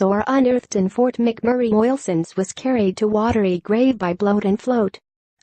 dinosaur unearthed in Fort McMurray, oilsands was carried to watery grave by bloat and float.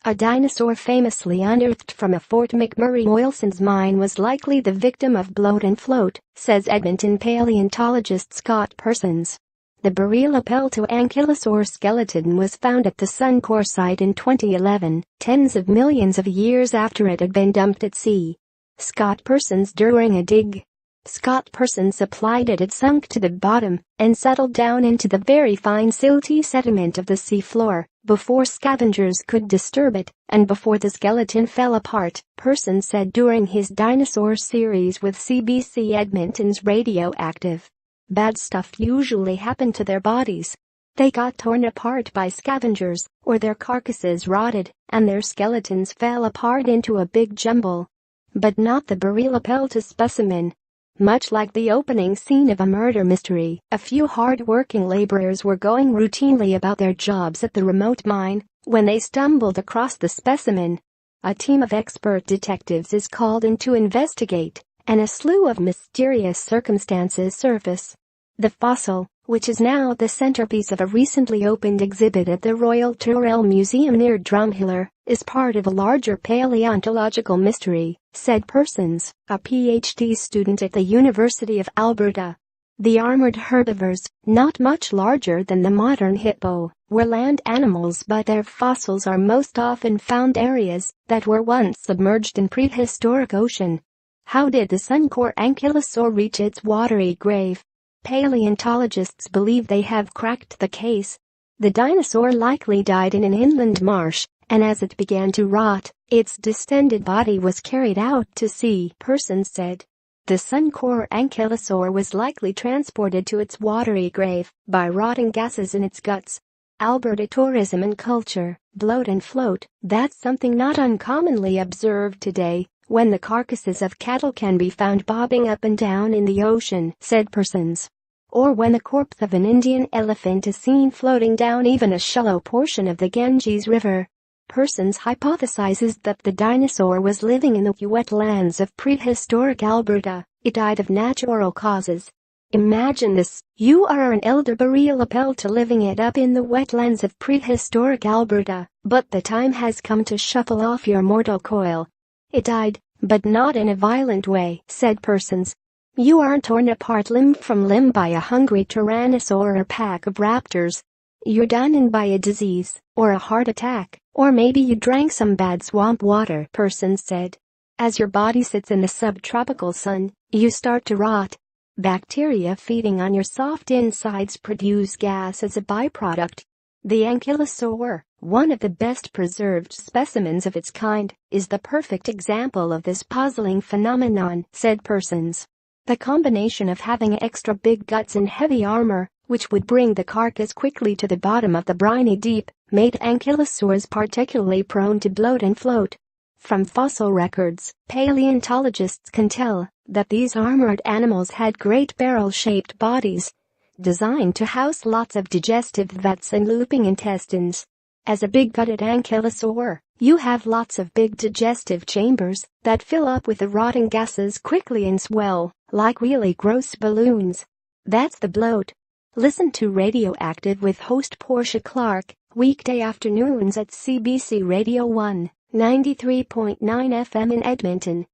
A dinosaur famously unearthed from a Fort McMurray oilsands mine was likely the victim of bloat and float, says Edmonton paleontologist Scott Persons. The Borealopelta ankylosaur skeleton was found at the Suncor site in 2011, tens of millions of years after it had been dumped at sea. Scott Persons during a dig. Scott Persons supplied it had sunk to the bottom and settled down into the very fine silty sediment of the seafloor before scavengers could disturb it and before the skeleton fell apart, Persons said during his Dinosaur series with CBC Edmonton's Radioactive. Bad stuff usually happened to their bodies. They got torn apart by scavengers, or their carcasses rotted, and their skeletons fell apart into a big jumble. But not the Borealopelta specimen. Much like the opening scene of a murder mystery, a few hard-working laborers were going routinely about their jobs at the remote mine when they stumbled across the specimen. A team of expert detectives is called in to investigate, and a slew of mysterious circumstances surface. The fossil, which is now the centerpiece of a recently opened exhibit at the Royal Tyrrell Museum near Drumheller, is part of a larger paleontological mystery, said Persons, a PhD student at the University of Alberta. The armored herbivores, not much larger than the modern hippo, were land animals, but their fossils are most often found areas that were once submerged in prehistoric ocean. How did the Suncor ankylosaur reach its watery grave? Paleontologists believe they have cracked the case. The dinosaur likely died in an inland marsh, and as it began to rot, its distended body was carried out to sea, Persons said. The Suncor ankylosaur was likely transported to its watery grave by rotting gases in its guts. Alberta tourism and culture, bloat and float, that's something not uncommonly observed today, when the carcasses of cattle can be found bobbing up and down in the ocean, said Persons. Or when the corpse of an Indian elephant is seen floating down even a shallow portion of the Ganges River. Persons hypothesizes that the dinosaur was living in the wetlands of prehistoric Alberta. It died of natural causes. Imagine this, you are an elder Borealopelta living it up in the wetlands of prehistoric Alberta, but the time has come to shuffle off your mortal coil. It died, but not in a violent way, said Persons. You aren't torn apart limb from limb by a hungry tyrannosaur or pack of raptors. You're done in by a disease, or a heart attack, or maybe you drank some bad swamp water, Persons said. As your body sits in the subtropical sun, you start to rot. Bacteria feeding on your soft insides produce gas as a byproduct. The ankylosaur, one of the best preserved specimens of its kind, is the perfect example of this puzzling phenomenon, said Persons. The combination of having extra big guts and heavy armor, which would bring the carcass quickly to the bottom of the briny deep, made ankylosaurs particularly prone to bloat and float. From fossil records, paleontologists can tell that these armored animals had great barrel-shaped bodies, designed to house lots of digestive vats and looping intestines. As a big-gutted ankylosaur, you have lots of big digestive chambers that fill up with the rotting gases quickly and swell, like really gross balloons. That's the bloat. Listen to Radioactive with host Portia Clark, weekday afternoons at CBC Radio 1, 93.9 FM in Edmonton.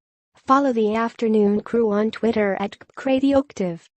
Follow the afternoon crew on Twitter at Radioactive.